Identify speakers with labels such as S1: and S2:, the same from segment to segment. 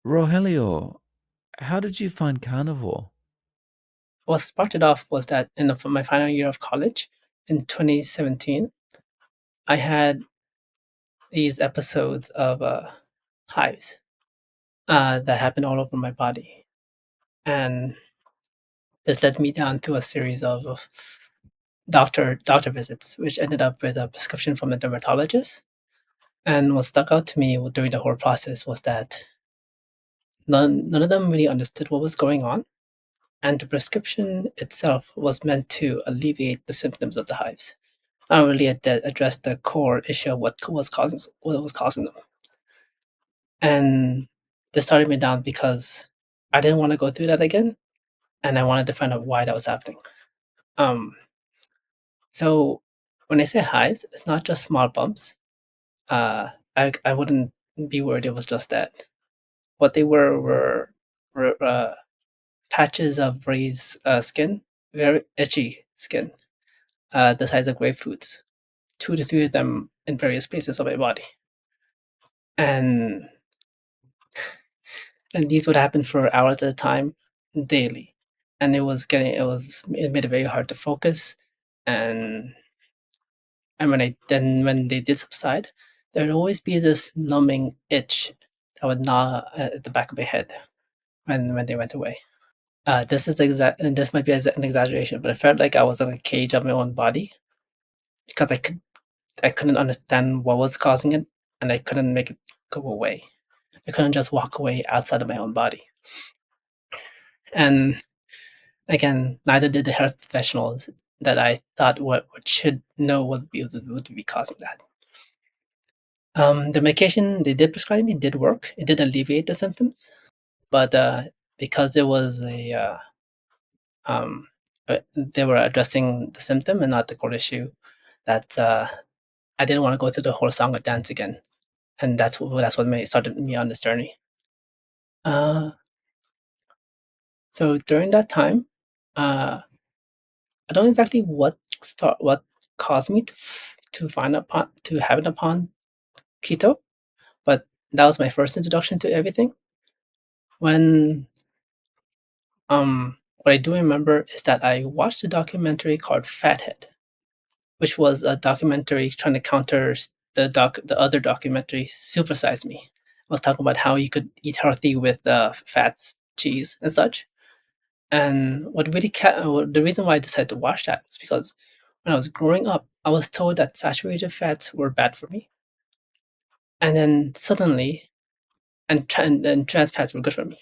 S1: Rogelio, how did you find Carnivore?
S2: What sparked it off was that my final year of college in 2017, I had these episodes of hives that happened all over my body, and this led me down to a series of doctor visits, which ended up with a prescription from a dermatologist. And what stuck out to me during the whole process was that none of them really understood what was going on, and the prescription itself was meant to alleviate the symptoms of the hives. Not really address the core issue of what was causing them. And this started me down because I didn't want to go through that again, and I wanted to find out why that was happening. Um, so when I say hives, it's not just small bumps. I wouldn't be worried it was just that. What they were patches of raised skin, very itchy skin, the size of grapefruits, two to three of them in various places of my body, and these would happen for hours at a time, daily, and it made it very hard to focus, and when they did subside, there'd always be this numbing itch that would gnaw at the back of my head when they went away. This might be an exaggeration, but it felt like I was in a cage of my own body because I couldn't understand what was causing it, and I couldn't make it go away. I couldn't just walk away outside of my own body. And again, neither did the health professionals that I thought what should know would be causing that. The medication they did prescribe me did work. It did alleviate the symptoms, but because there was they were addressing the symptom and not the core issue, that I didn't want to go through the whole song and dance again, and that's what started me on this journey. Uh, so during that time, uh, I don't know exactly what caused me to find upon to have it upon keto, but that was my first introduction to everything. When what I do remember is that I watched a documentary called Fathead, which was a documentary trying to counter the other documentary, Supersize Me. I was talking about how you could eat healthy with fats, cheese, and such. And the reason why I decided to watch that was because when I was growing up, I was told that saturated fats were bad for me, and then suddenly, and trans fats were good for me.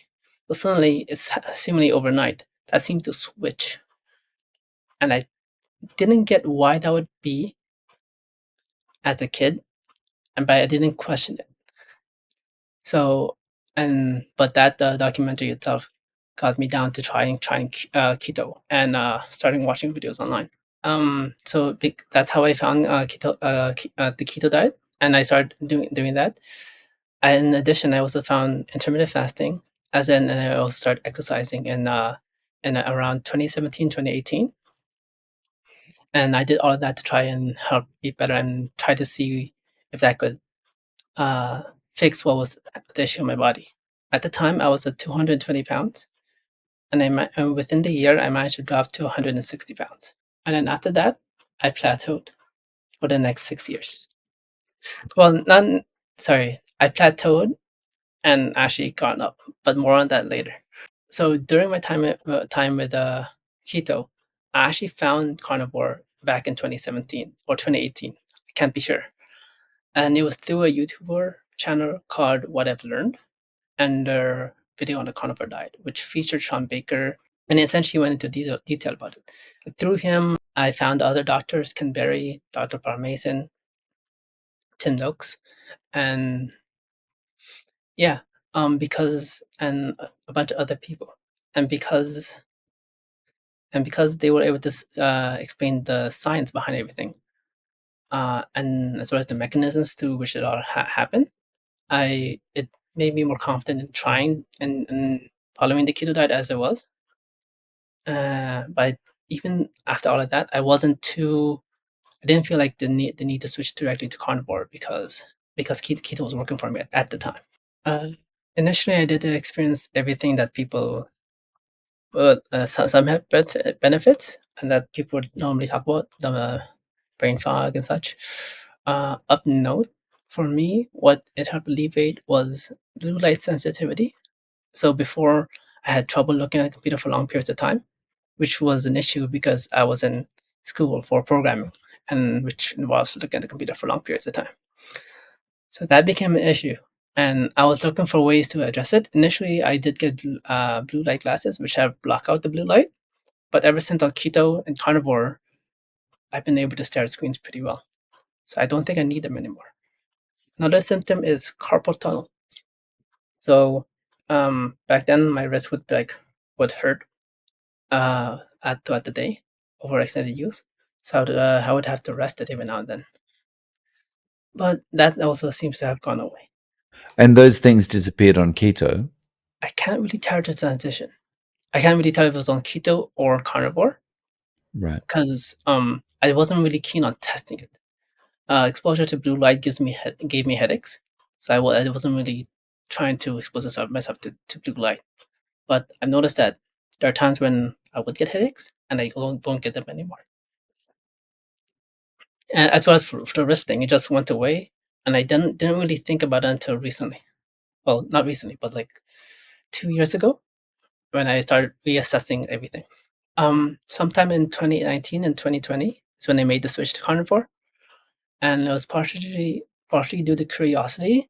S2: But suddenly, it's seemingly overnight that seemed to switch, and I didn't get why that would be as a kid, but I didn't question it. So, but that documentary itself got me down to trying keto and starting watching videos online. That's how I found the keto diet, and I started doing that. And in addition, I also found intermittent fasting, and I also started exercising in around 2017, 2018. And I did all of that to try and help eat better and try to see if that could uh, fix what was the issue in my body. At the time, I was at 220 pounds, and within the year, I managed to drop to 160 pounds. And then after that, I plateaued for the next 6 years. Well, not sorry, I plateaued and actually gone up, but more on that later. So during my time with keto, I actually found carnivore back in 2017 or 2018. I can't be sure, and it was through a YouTuber channel called What I've Learned, and their video on the carnivore diet, which featured Sean Baker, and essentially went into detail about it. Through him, I found other doctors, Ken Berry, Dr. Parmason, Tim Noakes, and yeah, because and a bunch of other people, and because they were able to explain the science behind everything, and as well as the mechanisms through which it all happened, it made me more confident in trying and following the keto diet as I was. But even after all of that, I didn't feel like the need to switch directly to carnivore because keto was working for me at the time. Uh, Initially, I did experience everything that people, some have benefits, and that people would normally talk about, the brain fog and such. Up note, for me, what it helped alleviate was blue light sensitivity. So before, I had trouble looking at a computer for long periods of time, which was an issue because I was in school for programming, and which involves looking at the computer for long periods of time. So that became an issue, and I was looking for ways to address it. Initially, I did get blue light glasses, which have block out the blue light. But ever since on keto and carnivore, I've been able to stare at screens pretty well. So I don't think I need them anymore. Another symptom is carpal tunnel. So back then, my wrist would hurt throughout the day over extended use. So I would have to rest it every now and then. But that also seems to have gone away.
S1: And those things disappeared on keto?
S2: I can't really tell the transition. I can't really tell if it was on keto or carnivore
S1: Right.
S2: because I wasn't really keen on testing it. Exposure to blue light gave me headaches, so I wasn't really trying to expose myself to blue light. But I've noticed that there are times when I would get headaches, and I don't get them anymore. And as well as for the wrist thing, it just went away, and I didn't really think about it until recently. Well, not recently, but like 2 years ago when I started reassessing everything. Sometime in 2019 and 2020 is when I made the switch to carnivore, and it was partially due to curiosity,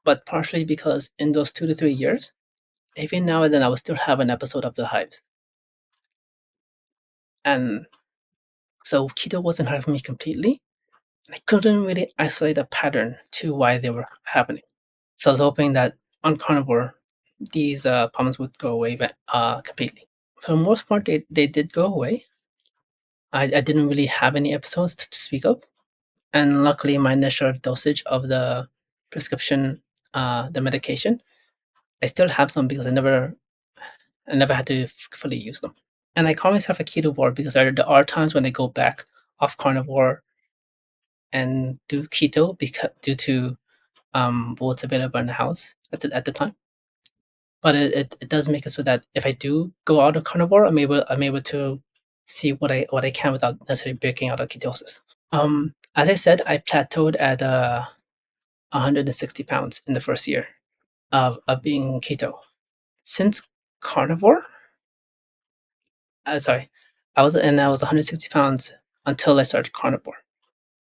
S2: but partially because in those 2 to 3 years, every now and then I would still have an episode of the Hives, and so keto wasn't hurting me completely. And I couldn't really isolate a pattern to why they were happening. So I was hoping that on carnivore, these problems would go away completely. For the most part, they did go away. I didn't really have any episodes to speak of, and luckily, my initial dosage of the prescription, the medication, I still have some because I never had to fully use them. And I call myself a ketovore because there are times when I go back off carnivore and do keto because due to what's available in the house at the time. But it does make it so that if I do go out of carnivore, I'm able to see what I can without necessarily breaking out of ketosis. As I said, I plateaued at 160 pounds in the first year of being keto. Since carnivore, sorry, I was 160 pounds until I started carnivore.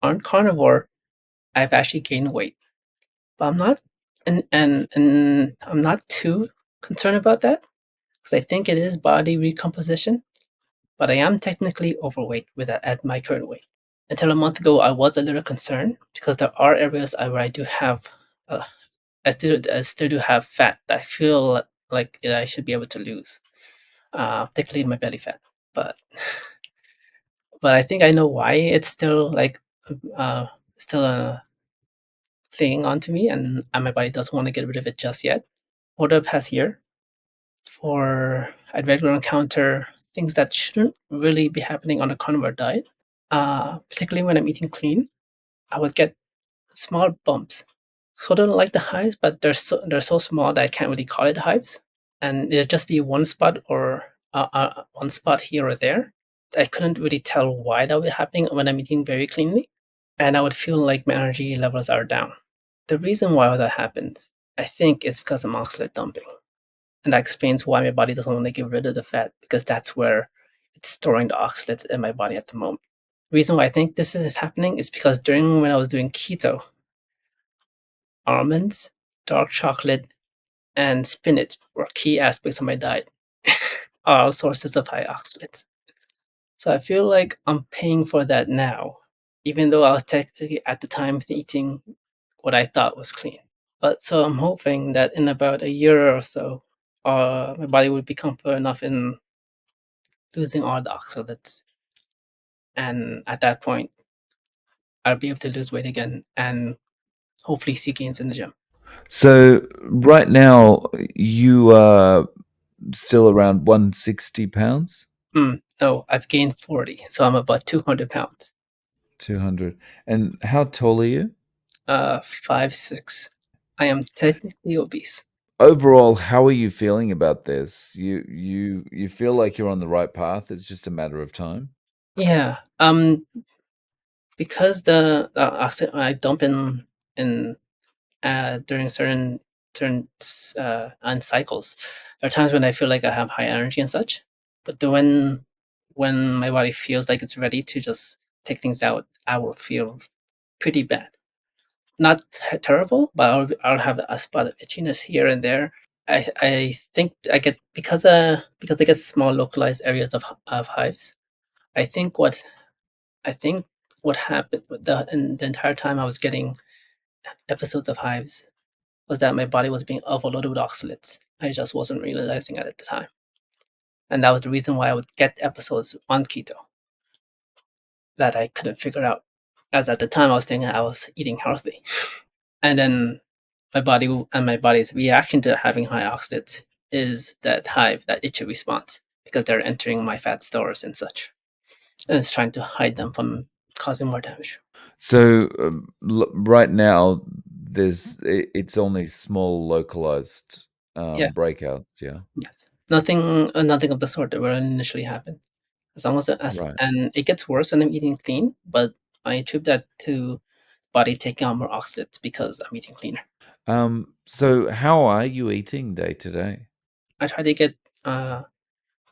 S2: On carnivore, I've actually gained weight, but I'm not, and I'm not too concerned about that because I think it is body recomposition. But I am technically overweight at my current weight. Until a month ago, I was a little concerned because there are areas where I do have, uh, I still do have fat that I feel like I should be able to lose, particularly my belly fat. But I think I know why it's still uh, still clinging onto me, and my body doesn't want to get rid of it just yet. Over the past year, I'd regularly encounter things that shouldn't really be happening on a carnivore diet. Particularly when I'm eating clean, I would get small bumps. Sort of like the hives, but they're so small that I can't really call it hives. And it'd just be one spot or one spot here or there. I couldn't really tell why that was happening when I'm eating very cleanly, and I would feel like my energy levels are down. The reason why that happens, I think, is because I'm oxalate dumping, and that explains why my body doesn't want to get rid of the fat because that's where it's storing the oxalates in my body at the moment. Reason why I think this is happening is because during when I was doing keto, almonds, dark chocolate, and spinach were key aspects of my diet, all sources of high oxalates. So I feel like I'm paying for that now, even though I was technically at the time eating what I thought was clean. But so I'm hoping that in about a year or so, my body would be comfortable enough in losing all the oxalates, and at that point, I'll be able to lose weight again and hopefully see gains in the gym.
S1: So right now you are still around 160 pounds?
S2: No, I've gained 40, so I'm about 200 pounds.
S1: 200. And how tall are you?
S2: 5'6". I am technically obese.
S1: overall, how are you feeling about this? You feel like you're on the right path, it's just a matter of time?
S2: Yeah, because I dump in during certain on cycles. There are times when I feel like I have high energy and such, but when my body feels like it's ready to just take things out, I will feel pretty bad. Not terrible, but I'll have a spot of itchiness here and there. I think I get because I get small localized areas of hives. I think what I think what happened with the entire time I was getting episodes of hives was that my body was being overloaded with oxalates. I just wasn't realizing it at the time. And that was the reason why I would get episodes on keto that I couldn't figure out. As at the time I was thinking I was eating healthy. And then my body's reaction to having high oxalates is that hive, that itchy response, because they're entering my fat stores and such. And it's trying to hide them from causing more damage.
S1: So, right now, it's only small localized,
S2: Yeah,
S1: breakouts, yeah?
S2: yes. Nothing of the sort that were initially happened. As long as
S1: Right.
S2: and it gets worse when I'm eating clean, but I attribute that to body taking on more oxalates because I'm eating cleaner.
S1: So how are you eating day to day?
S2: I try to get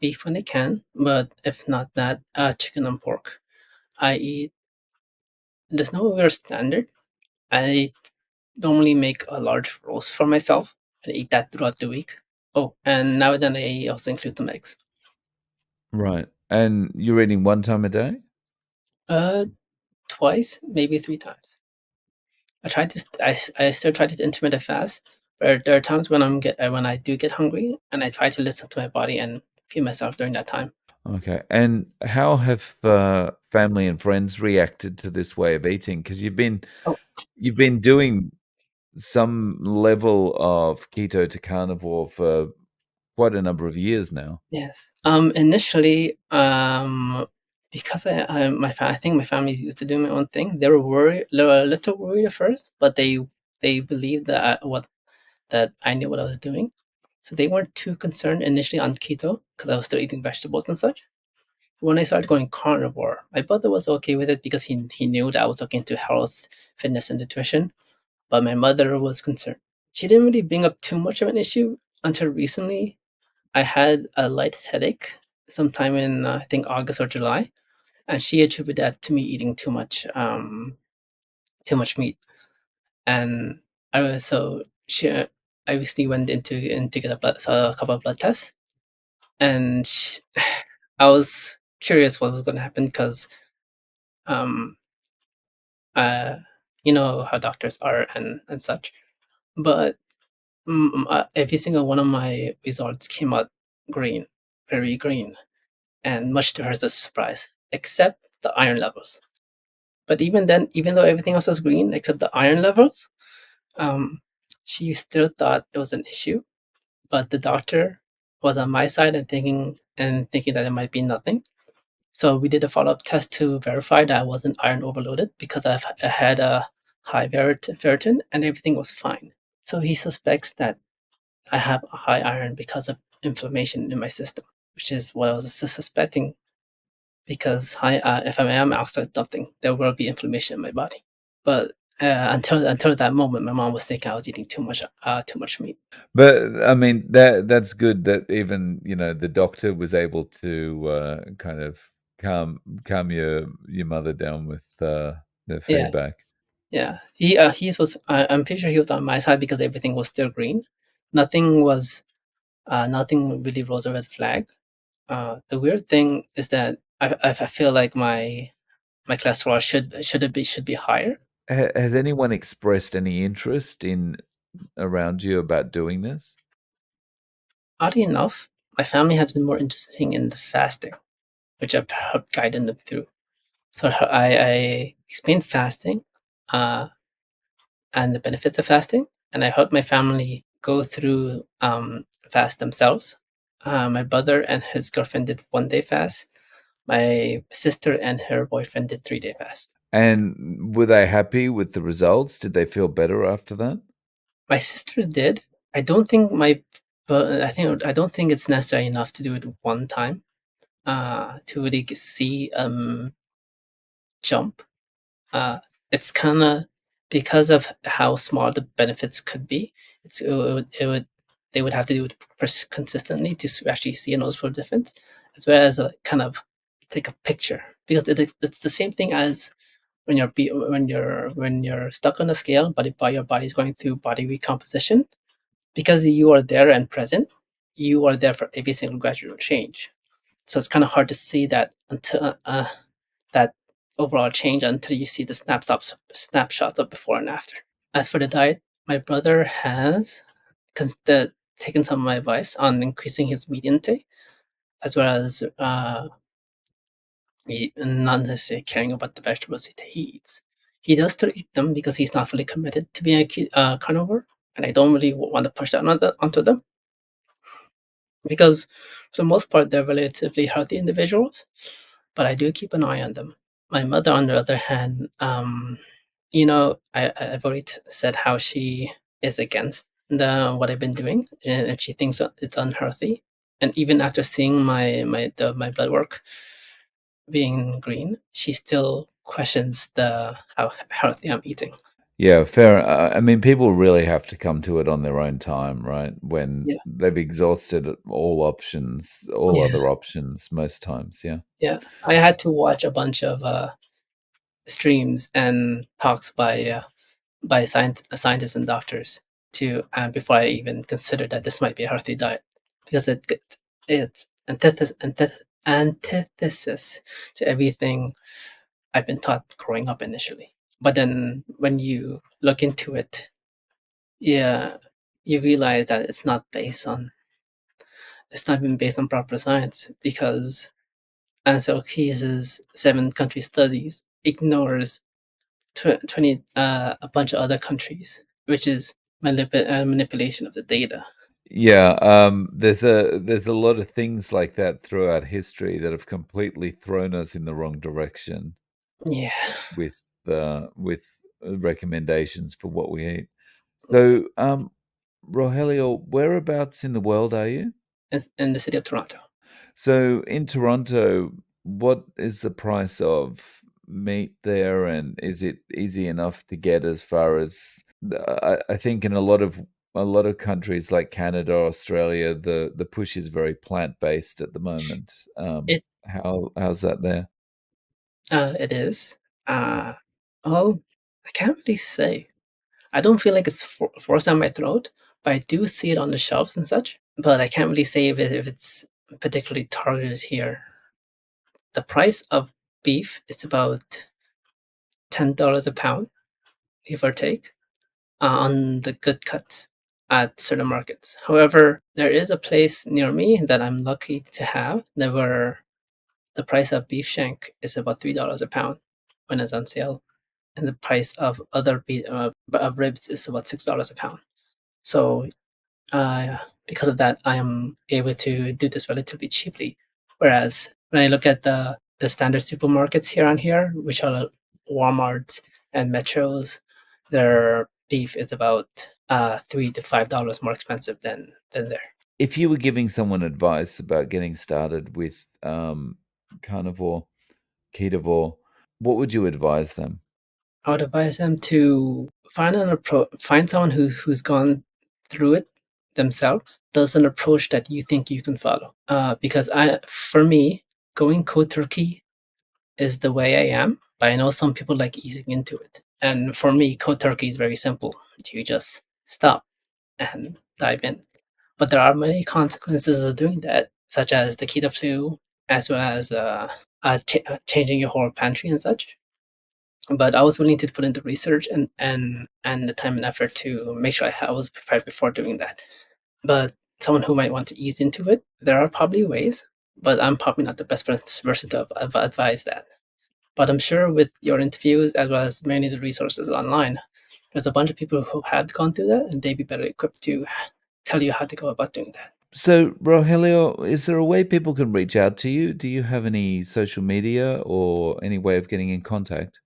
S2: beef when I can, but if not that, chicken and pork. I eat. There's no real standard. I normally make a large roast for myself and eat that throughout the week. Oh, and now and then I also include some eggs.
S1: Right. And you're eating 1 time a day?
S2: Uh, Twice, maybe 3 times. I try to I still try to intermittent fast, but there are times when when I do get hungry, and I try to listen to my body and feed myself during that time.
S1: Okay. And how have, family and friends reacted to this way of eating? Because
S2: Oh,
S1: you've been doing some level of keto to carnivore for quite a number of years now.
S2: yes. Initially, because I think my family's used to doing my own thing. They were worried. They were a little worried at first, but they believed that I knew what I was doing, so they weren't too concerned initially on keto because I was still eating vegetables and such. When I started going carnivore, my brother was okay with it because he knew that I was looking into health, fitness, and nutrition. But my mother was concerned. She didn't really bring up too much of an issue until recently. I had a light headache sometime in I think August or July, and she attributed that to me eating too much meat. And I was so she I recently went in to get a couple of blood tests, and I was curious what was going to happen because um uh you know how doctors are and such. But every single one of my results came out green, very green, and much to her surprise, except the iron levels. But even then, even though everything else was green except the iron levels, um, she still thought it was an issue. But the doctor was on my side and thinking that it might be nothing. So we did a follow up test to verify that I wasn't iron overloaded because I had a high ferritin and everything was fine. So he suspects that I have a high iron because of inflammation in my system, which is what I was suspecting. Because if I am oxide something, there will be inflammation in my body. But until that moment, my mom was thinking I was eating too much meat.
S1: But, I mean, that's good that even, the doctor was able to, kind of calm your mother down with, the
S2: Yeah,
S1: feedback.
S2: yeah. He was. I'm pretty sure he was on my side because everything was still green. Nothing was. Nothing really rose a red flag. The weird thing is that I feel like my cholesterol should be higher.
S1: Has anyone expressed any interest in around you about doing this?
S2: Oddly enough, my family has been more interested in the fasting, which I've helped guiding them through. So I explained fasting, uh, and the benefits of fasting, and I helped my family go through fast themselves. My brother and his girlfriend did 1 day fast. My sister and her boyfriend did 3 day fast.
S1: And were they happy with the results? Did they feel better after that?
S2: My sister did. I don't think my but I don't think it's necessary enough to do it one time, to really see, jump. Uh, it's kinda because of how small the benefits could be, it would they would have to do it consistently to actually see a noticeable difference, as well as, kind of take a picture. Because it's the same thing as when you're stuck on a scale, but your body's going through body recomposition. Because you are there and present, you are there for every single gradual change. So it's kind of hard to see that until that overall change until you see the snapshots of before and after. As for the diet, my brother has taken some of my advice on increasing his meat intake, as well as not necessarily caring about the vegetables he eats. He does still eat them because he's not fully committed to being a carnivore, and I don't really want to push that onto them because, for the most part, they're relatively healthy individuals. But I do keep an eye on them. My mother, on the other hand, I've already said how she is against the what I've been doing, and she thinks it's unhealthy. And even after seeing my blood work being green, she still questions the how healthy I'm eating.
S1: Yeah, fair. I mean, people really have to come to it on their own time, right? When
S2: Yeah,
S1: they've exhausted all options, all
S2: yeah,
S1: other options, most times. Yeah.
S2: yeah. I had to watch a bunch of streams and talks by scientists and doctors to before I even considered that this might be a healthy diet, because it's antithesis to everything I've been taught growing up initially. But then when you look into it, yeah, you realize that it's not been based on proper science, because Ansel Keys's 7 country studies ignores 20 a bunch of other countries, which is manipulation of the data.
S1: Yeah, there's a lot of things like that throughout history that have completely thrown us in the wrong direction
S2: Yeah,
S1: with recommendations for what we eat. So, Rogelio, whereabouts in the world are you?
S2: it's in the city of Toronto.
S1: So in Toronto, what is the price of meat there, and is it easy enough to get as far as I think in a lot of countries like Canada, Australia, the push is very plant-based at the moment.
S2: It
S1: How's that there?
S2: it is. Uh, oh, I can't really say. I don't feel like it's forced down my throat, but I do see it on the shelves and such. But I can't really say if it's particularly targeted here. The price of beef is about $10 a pound, give or take, on the good cuts at certain markets. However, there is a place near me that I'm lucky to have that where the price of beef shank is about $3 a pound when it's on sale, and the price of other of ribs is about $6 a pound. So, uh, because of that, I am able to do this relatively cheaply. Whereas when I look at the standard supermarkets here, which are Walmarts and Metros, their beef is about $3 to $5 more expensive than there.
S1: If you were giving someone advice about getting started with carnivore, ketovore, what would you advise them?
S2: I would advise them to find someone who's gone through it themselves, does an approach that you think you can follow. Because for me, going cold turkey is the way I am, but I know some people like easing into it. And for me, cold turkey is very simple. You just stop and dive in. But there are many consequences of doing that, such as the keto flu, as well as changing your whole pantry and such. But I was willing to put in the research and the time and effort to make sure I was prepared before doing that. But someone who might want to ease into it, there are probably ways, but I'm probably not the best person to advise that. But I'm sure with your interviews, as well as many of the resources online, there's a bunch of people who have gone through that, and they'd be better equipped to tell you how to go about doing that.
S1: So, Rogelio, is there a way people can reach out to you? Do you have any social media or any way of getting in contact?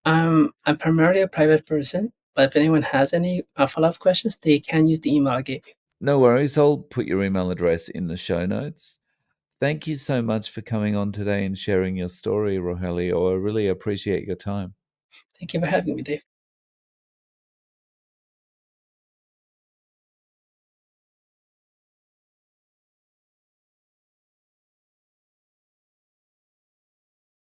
S2: I'm primarily a private person, But if anyone has any follow-up questions, they can use the email I gave you.
S1: No worries. I'll put your email address in the show notes. Thank you so much for coming on today and sharing your story, Rogelio. I really appreciate your time.
S2: Thank you for having me, Dave.